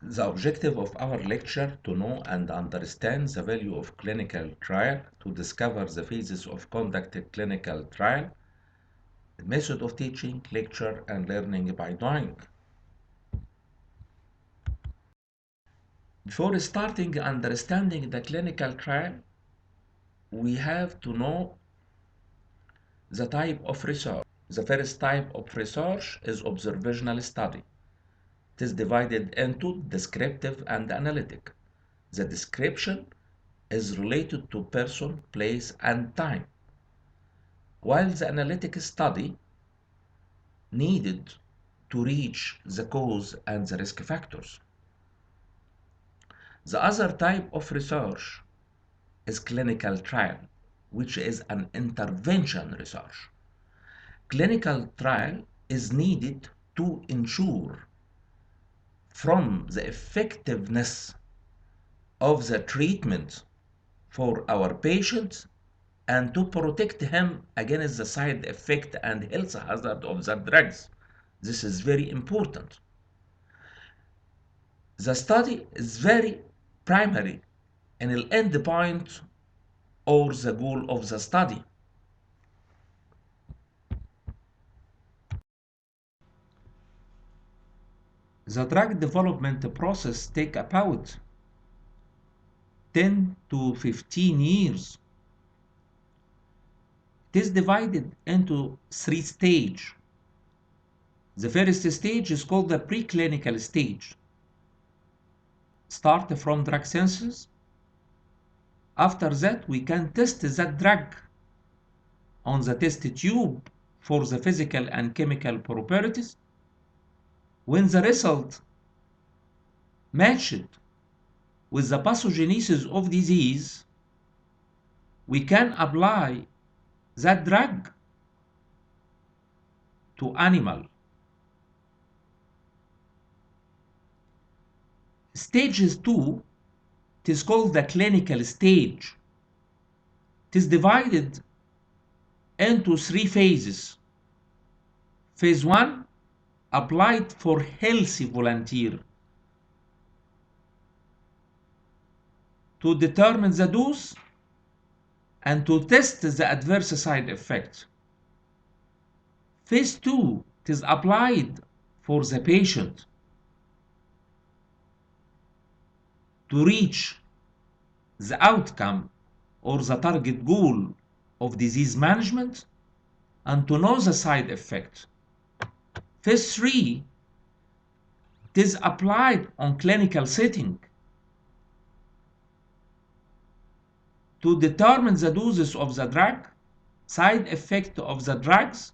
The objective of our lecture to know and understand the value of clinical trial, to discover the phases of conducted clinical trial, the method of teaching, lecture, and learning by doing. Before starting understanding the clinical trial, we have to know the type of research. The first type of research is observational study. It is divided into descriptive and analytic. The description is related to person, place, and time, while the analytic study needed to reach the cause and the risk factors. The other type of research is clinical trial, which is an intervention research. Clinical trial is needed to ensure from the effectiveness of the treatment for our patient and to protect him against the side effect and health hazard of the drugs. This is very important. The study is very primary in the end point or the goal of the study. The drug development process takes about 10 to 15 years. It is divided into 3 stages. The first stage is called the preclinical stage. Start from drug synthesis. After that, we can test that drug on the test tube for the physical and chemical properties. When the result matched with the pathogenesis of disease, we can apply that drug to animal. Stages 2, it is called the clinical stage. It is divided into 3 phases. Phase 1, applied for healthy volunteer to determine the dose and to test the adverse side effects. Phase 2, it is applied for the patient to reach the outcome or the target goal of disease management and to know the side effect. Phase 3, it is applied on clinical setting to determine the doses of the drug, side effect of the drugs,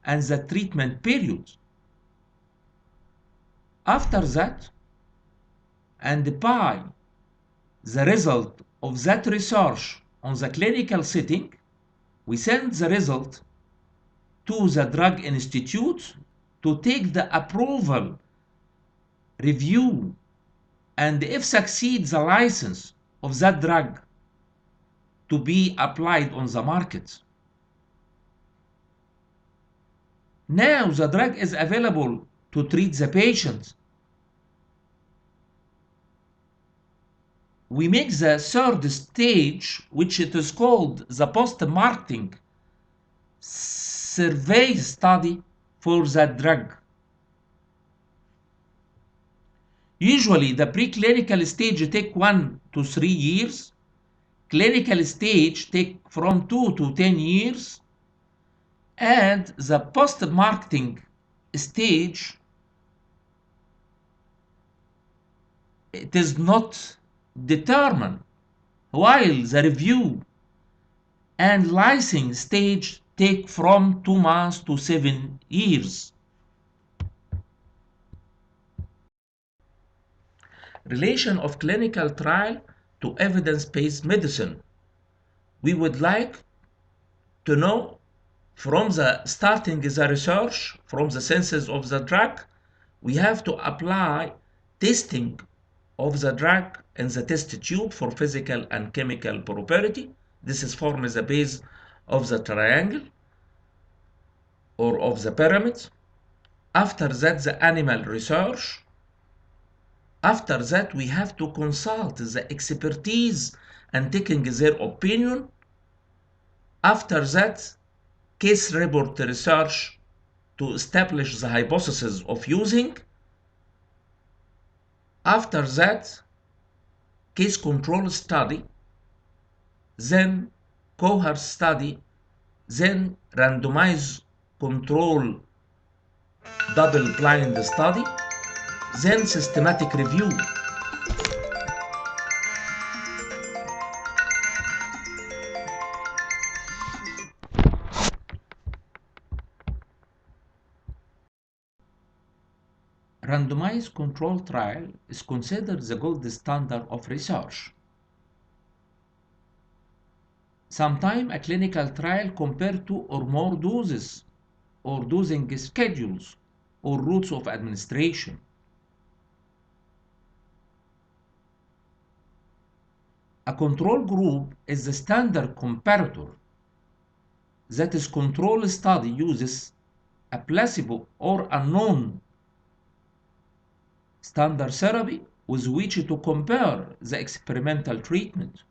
and the treatment period. After that, and by the result of that research on the clinical setting, we send the result to the drug institute to take the approval, review, and if succeeds the license of that drug to be applied on the market. Now the drug is available to treat the patient. We make the third stage, which it is called the post-marketing survey study for that drug. Usually the preclinical stage take 1 to 3 years, clinical stage take from 2 to 10 years, and the post-marketing stage, it is not determined, while the review and licensing stage take from 2 months to 7 years. Relation of clinical trial to evidence-based medicine. We would like to know from the starting the research, from the senses of the drug, we have to apply testing of the drug in the test tube for physical and chemical property. This is forms the base of the triangle or of the pyramid. After that, the animal research. After that, we have to consult the expertise and taking their opinion. After that, case report research to establish the hypothesis of using. After that, case control study, then cohort study, then randomized control double-blind study, then systematic review. Randomized control trial is considered the gold standard of research. Sometimes a clinical trial compared two or more doses or dosing schedules or routes of administration. A control group is the standard comparator. That is, control study uses a placebo or unknown standard therapy with which to compare the experimental treatment.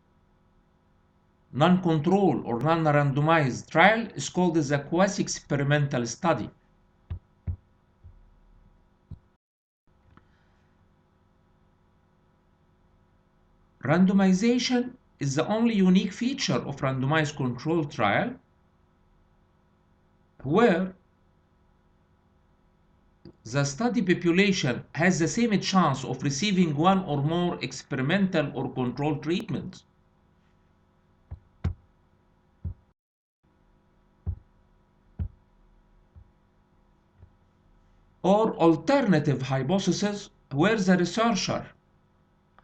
Non-control or non-randomized trial is called the quasi-experimental study. Randomization is the only unique feature of randomized control trial where the study population has the same chance of receiving one or more experimental or control treatments. Or alternative hypothesis where the researcher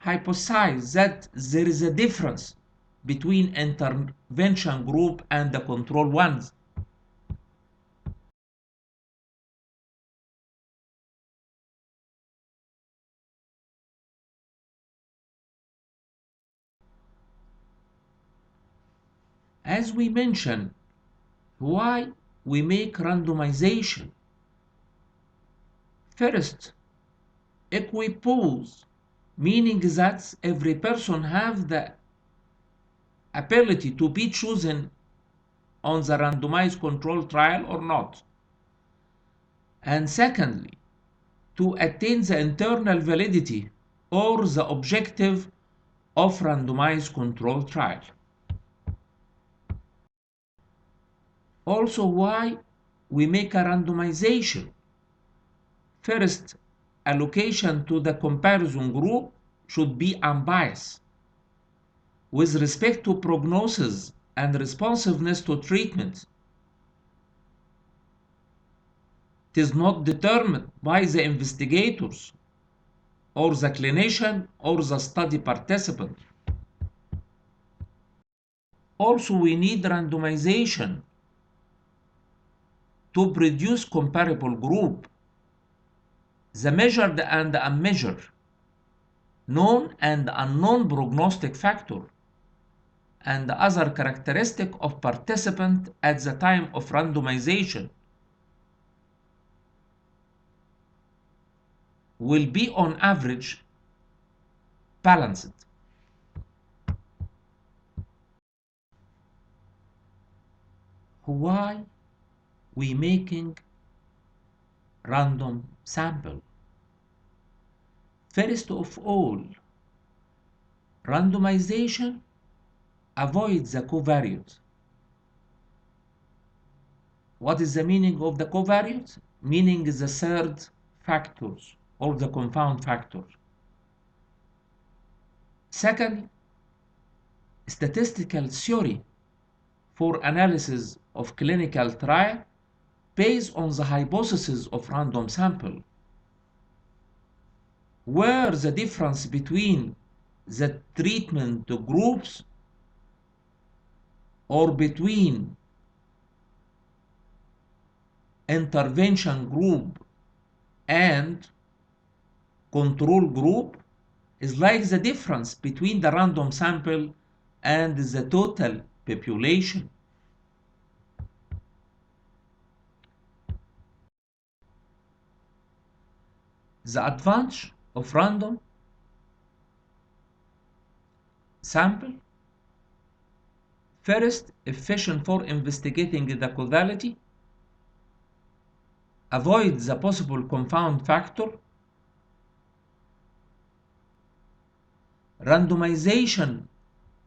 hypothesizes that there is a difference between intervention group and the control ones. As we mentioned, why we make randomization? First, equipoise, meaning that every person has the ability to be chosen on the randomized control trial or not. And secondly, to attain the internal validity or the objective of randomized control trial. Also, why we make a randomization? First, allocation to the comparison group should be unbiased with respect to prognosis and responsiveness to treatment. It is not determined by the investigators or the clinician or the study participant. Also, we need randomization to produce comparable group, the measured and unmeasured, known and unknown prognostic factor, and other characteristic of participant at the time of randomization will be on average balanced. Why we making random sample? First of all, randomization avoids the covariate. What is the meaning of the covariate? Meaning the third factors or the confound factor. Second, statistical theory for analysis of clinical trial based on the hypothesis of random sample, where the difference between the treatment groups or between intervention group and control group is like the difference between the random sample and the total population. The advantage of random sample. First, efficient for investigating the causality. Avoid the possible confound factor. Randomization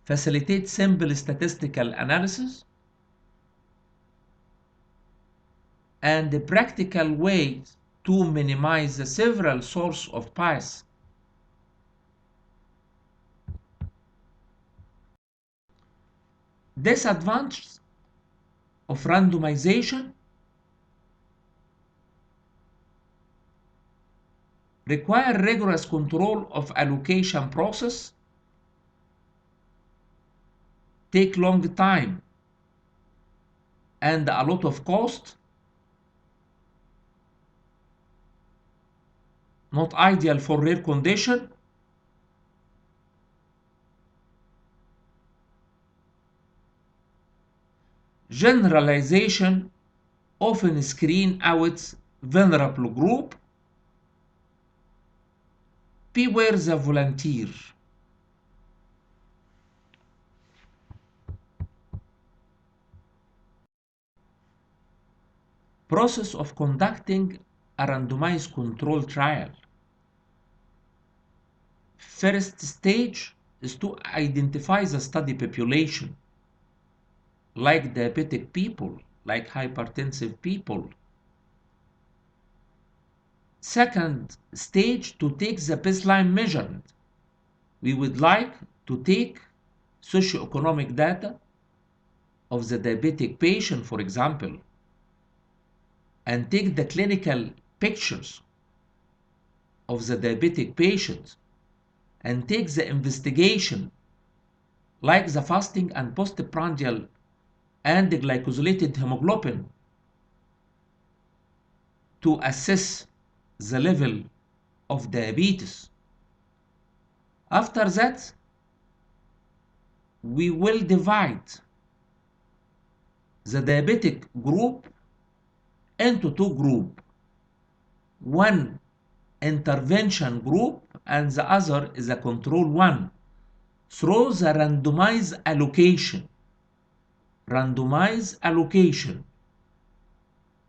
facilitates simple statistical analysis. And the practical way to minimize the several sources of bias. Disadvantages of randomization: require rigorous control of allocation process, take long time and a lot of cost, not ideal for rare condition. Generalization often screen out vulnerable group. Beware the volunteer. Process of conducting a randomized control trial. First stage is to identify the study population, like diabetic people, like hypertensive people. Second stage, to take the baseline measurement. We would like to take socioeconomic data of the diabetic patient, for example, and take the clinical pictures of the diabetic patient and take the investigation like the fasting and postprandial and the glycosylated hemoglobin to assess the level of diabetes. After that, we will divide the diabetic group into two groups. One intervention group and the other is a control one through the randomized allocation.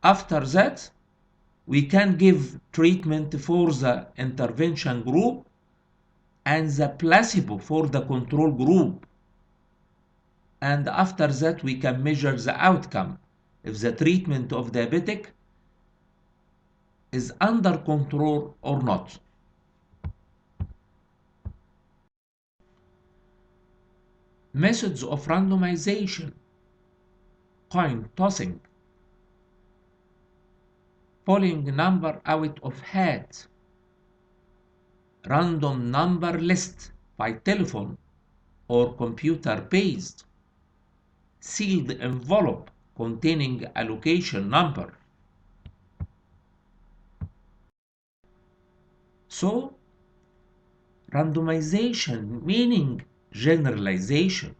After that, we can give treatment for the intervention group and the placebo for the control group. And after that, we can measure the outcome if the treatment of diabetic is under control or not. Methods of randomization: coin tossing, pulling number out of hat, random number list by telephone or computer based, sealed envelope containing allocation number. So, randomization meaning generalization.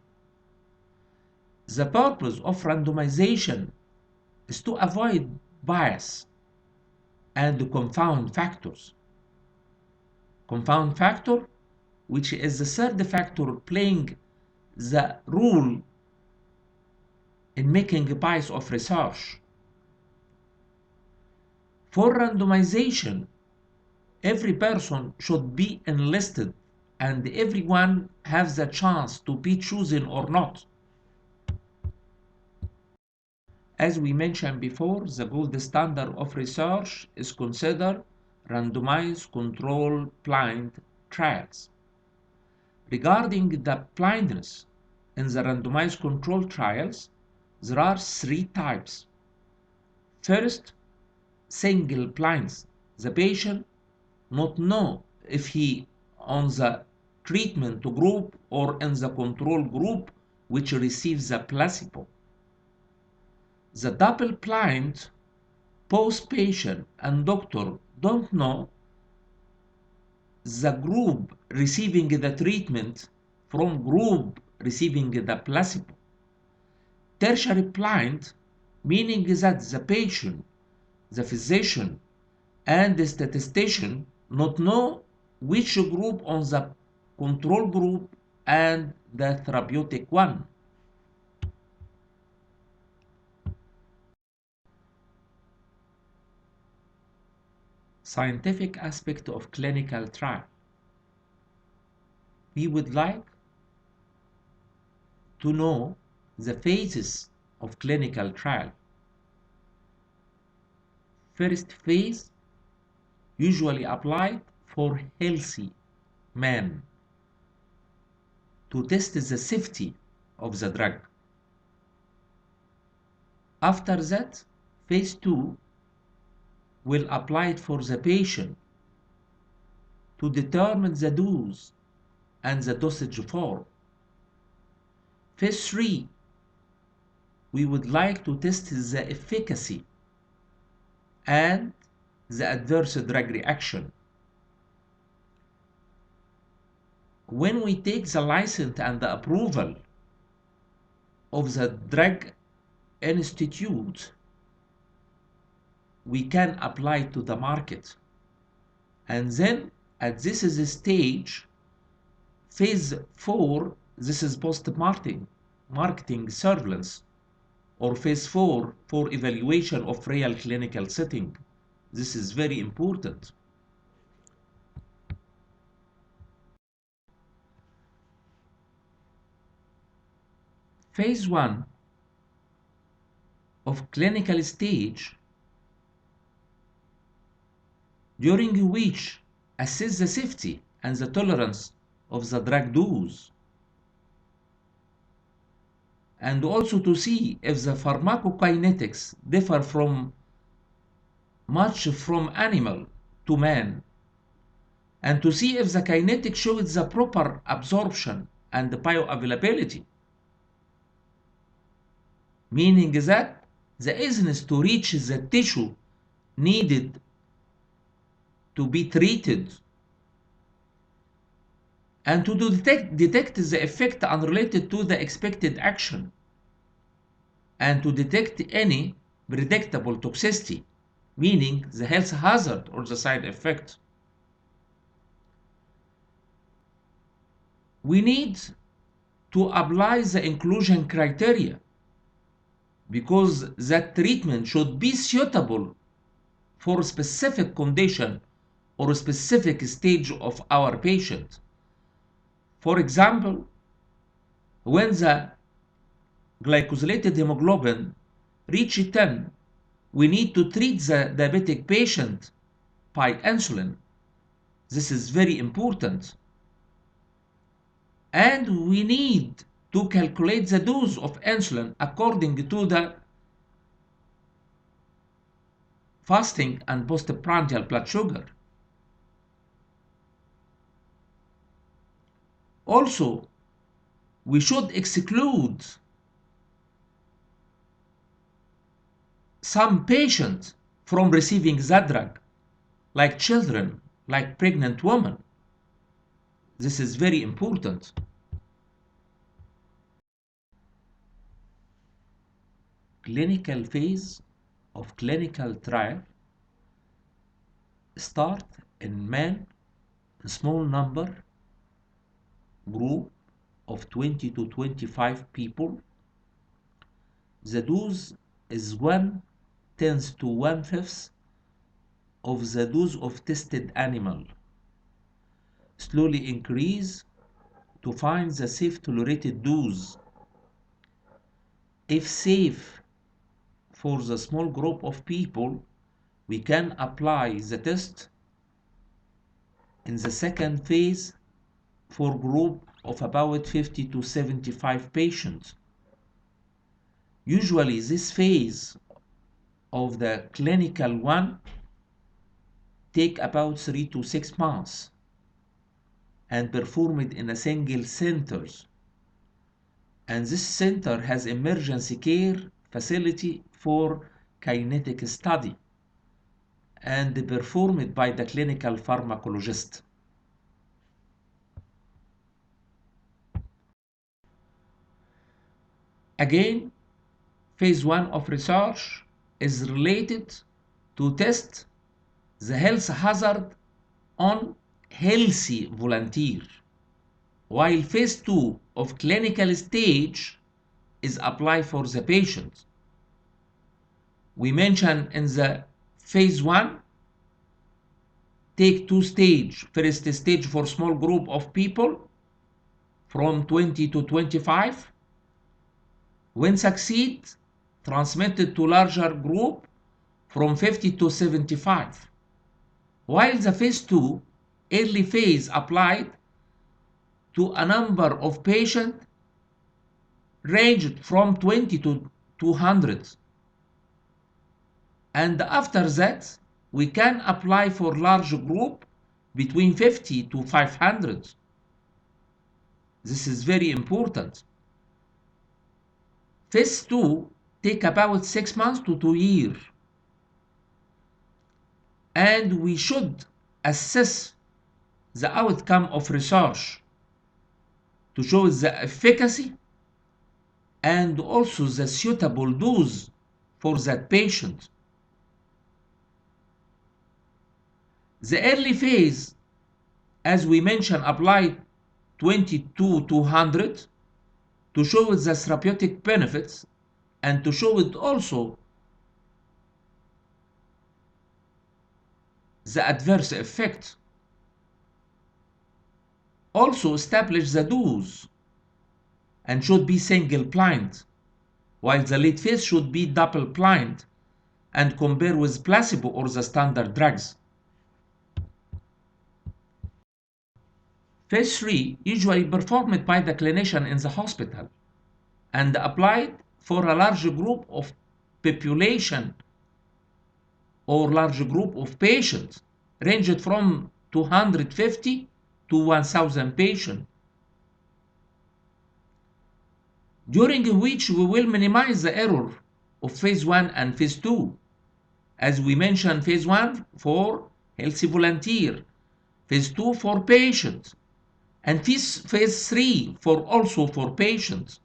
The purpose of randomization is to avoid bias and confound factors. Confound factor, which is the third factor playing the role in making bias of research. For randomization, every person should be enlisted and everyone has the chance to be chosen or not. As we mentioned before, the gold standard of research is considered randomized controlled blind trials. Regarding the blindness in the randomized controlled trials, there are three types. First, single blinds. The patient not know if he on the treatment group or in the control group which receives the placebo. The double blind, both patient and doctor don't know the group receiving the treatment from group receiving the placebo. Tertiary blind, meaning that the patient, the physician, and the statistician not know which group on the control group and the therapeutic one. Scientific aspect of clinical trial. We would like to know the phases of clinical trial. First phase usually applied for healthy men to test the safety of the drug. After that, phase 2 will apply it for the patient to determine the dose and the dosage form. Phase 3, we would like to test the efficacy and the adverse drug reaction. When we take the license and the approval of the drug institute, we can apply to the market. And then at this is the stage, phase 4, this is post-marketing surveillance, or phase 4 for evaluation of real clinical setting. This is very important. Phase 1 of clinical stage, during which assess the safety and the tolerance of the drug dose, and also to see if the pharmacokinetics differ much from animal to man, and to see if the kinetic shows the proper absorption and bioavailability, meaning that the easiness to reach the tissue needed to be treated, and to detect the effect unrelated to the expected action, and to detect any predictable toxicity, meaning the health hazard or the side effect. We need to apply the inclusion criteria because that treatment should be suitable for a specific condition or a specific stage of our patient. For example, when the glycosylated hemoglobin reaches 10, we need to treat the diabetic patient by insulin. This is very important. And we need to calculate the dose of insulin according to the fasting and postprandial blood sugar. Also, we should exclude some patients from receiving that drug, like children, like pregnant women. This is very important. Clinical phase of clinical trial start in men, small number, group of 20 to 25 people. The dose is 1/10 to 1/5 of the dose of tested animal. Slowly increase to find the safe tolerated dose. If safe for the small group of people, we can apply the test in the second phase for group of about 50 to 75 patients. Usually this phase of the clinical one take about 3 to 6 months and performed in a single center. And this center has emergency care facility for kinetic study and performed by the clinical pharmacologist. Again, phase 1 of research is related to test the health hazard on healthy volunteer. while phase 2 of clinical stage is applied for the patient. We mentioned in the phase 1, take two stage. First stage for small group of people from 20 to 25. When succeed, transmitted to larger group from 50 to 75. While the phase 2 early phase applied to a number of patients ranged from 20 to 200. And after that, we can apply for large group between 50 to 500. This is very important. Phase 2 take about 6 months to 2 years. And we should assess the outcome of research to show the efficacy and also the suitable dose for that patient. The early phase, as we mentioned, applied 20 to 200 to show the therapeutic benefits and to show it also the adverse effect. Also establish the dose and should be single blind, while the late phase should be double blind and compare with placebo or the standard drugs. Phase 3 usually performed by the clinician in the hospital and applied for a large group of population or large group of patients ranged from 250 to 1000 patients, during which we will minimize the error of phase 1 and phase 2. As we mentioned, phase 1 for healthy volunteer, phase 2 for patients, and phase 3 for also for patients.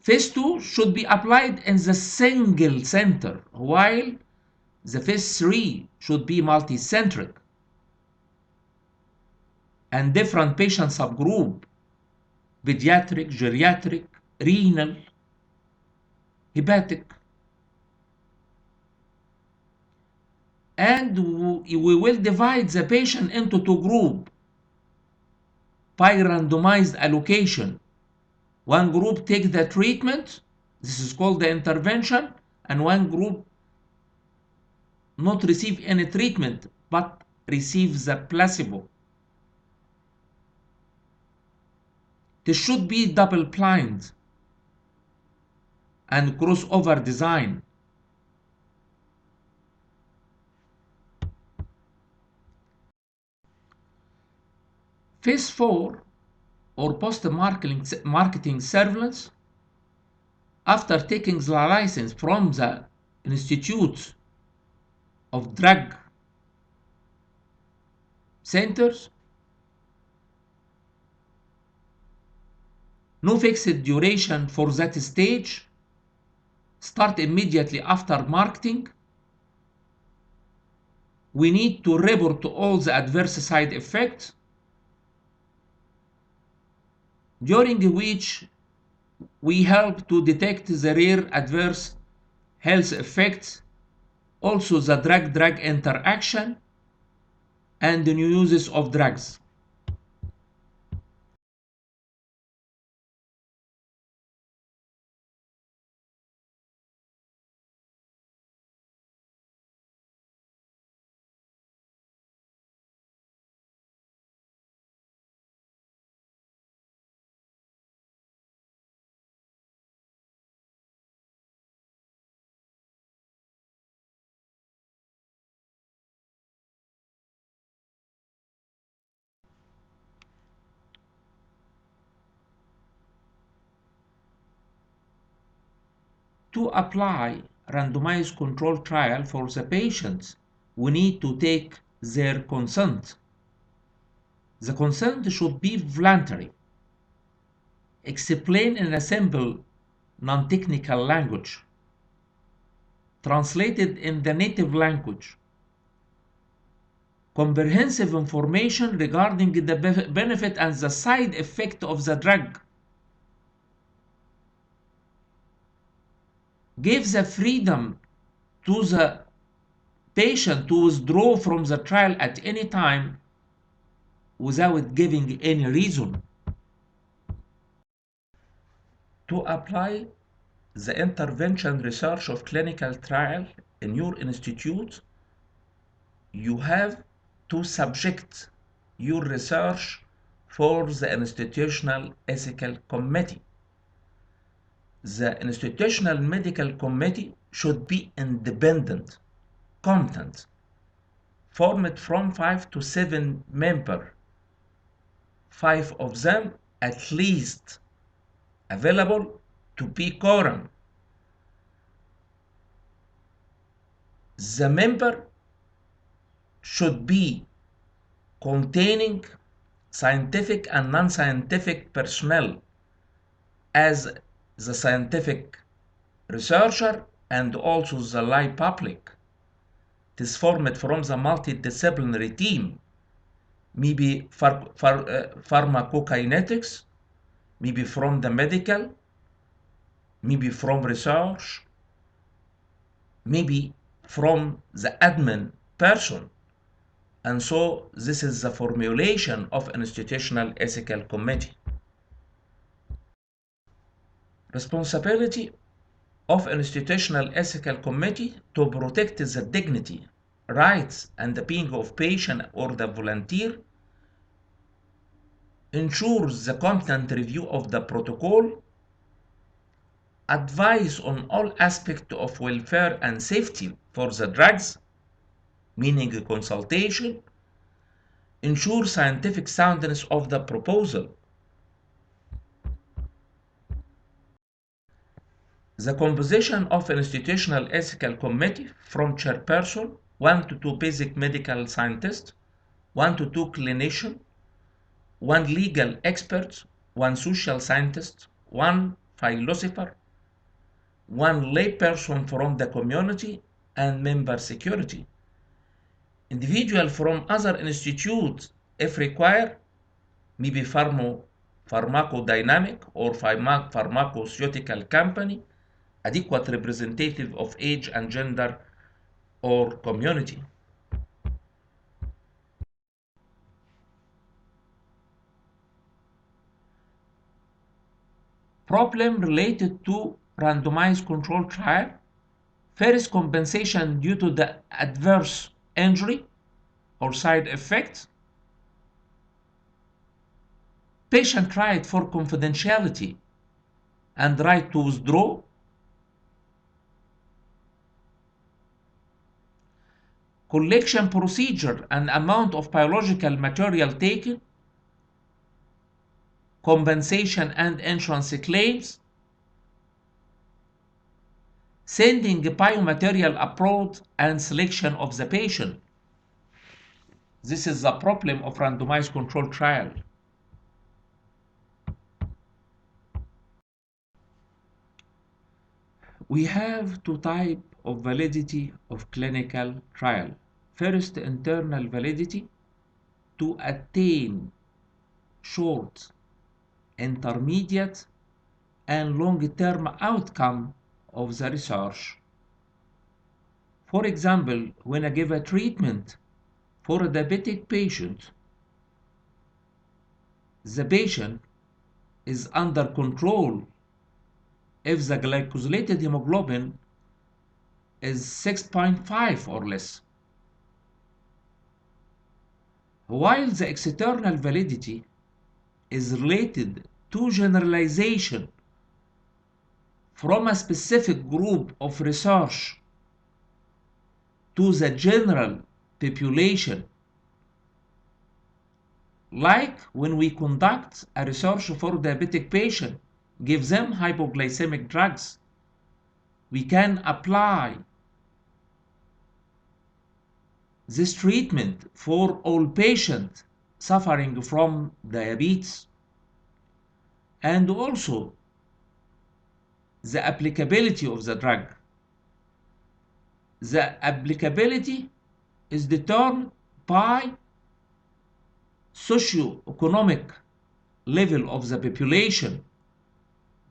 Phase 2 should be applied in the single center, while the phase 3 should be multicentric and different patient subgroup, pediatric, geriatric, renal, hepatic. And we will divide the patient into two groups by randomized allocation. One group take the treatment, this is called the intervention, and one group not receive any treatment but receive the placebo. This should be double blind and crossover design. Phase 4 or post-marketing surveillance, after taking the license from the Institute of Drug Centers, no fixed duration for that stage, start immediately after marketing. We need to report all the adverse side effects, during which we help to detect the rare adverse health effects, also the drug-drug interaction, and the new uses of drugs. To apply randomized control trial for the patients, we need to take their consent. The consent should be voluntary. Explain in a simple, non-technical language, translated in the native language. comprehensive information regarding the benefit and the side effect of the drug, give the freedom to the patient to withdraw from the trial at any time without giving any reason. To apply the intervention research of clinical trial in your institute, you have to subject your research for the institutional ethical committee. The institutional medical committee should be independent, competent, formed from 5 to 7 members, 5 of them at least available to be quorum. The member should be containing scientific and non-scientific personnel as the scientific researcher and also the lay public. It is formed from the multidisciplinary team, maybe pharmacokinetics, maybe from the medical, maybe from research, maybe from the admin person. And so this is the formulation of an institutional ethical committee. Responsibility of an institutional ethical committee to protect the dignity, rights, and the being of patient or the volunteer, ensures the competent review of the protocol, advise on all aspects of welfare and safety for the drugs, meaning a consultation, ensure scientific soundness of the proposal. The composition of an institutional ethical committee from chairperson, 1 to 2 basic medical scientists, 1 to 2 clinicians, 1 legal expert, 1 social scientist, 1 philosopher, 1 layperson from the community, and member security. Individual from other institutes, if required, maybe pharmacodynamic or pharmaceutical company, adequate representative of age and gender or community. Problem related to randomized control trial. First, compensation due to the adverse injury or side effects. Patient right for confidentiality and right to withdraw. Collection procedure and amount of biological material taken. Compensation and insurance claims. Sending biomaterial abroad and selection of the patient. This is the problem of randomized control trial. We have two types of validity of clinical trial. First, internal validity to attain short, intermediate, and long-term outcome of the research. For example, when I give a treatment for a diabetic patient, the patient is under control if the glycosylated hemoglobin is 6.5 or less. While the external validity is related to generalization from a specific group of research to the general population, like when we conduct a research for diabetic patient, give them hypoglycemic drugs, we can apply this treatment for all patients suffering from diabetes, and also the applicability of the drug. The applicability is determined by socio-economic level of the population,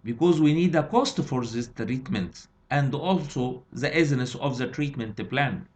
because we need a cost for this treatment and also the easiness of the treatment plan.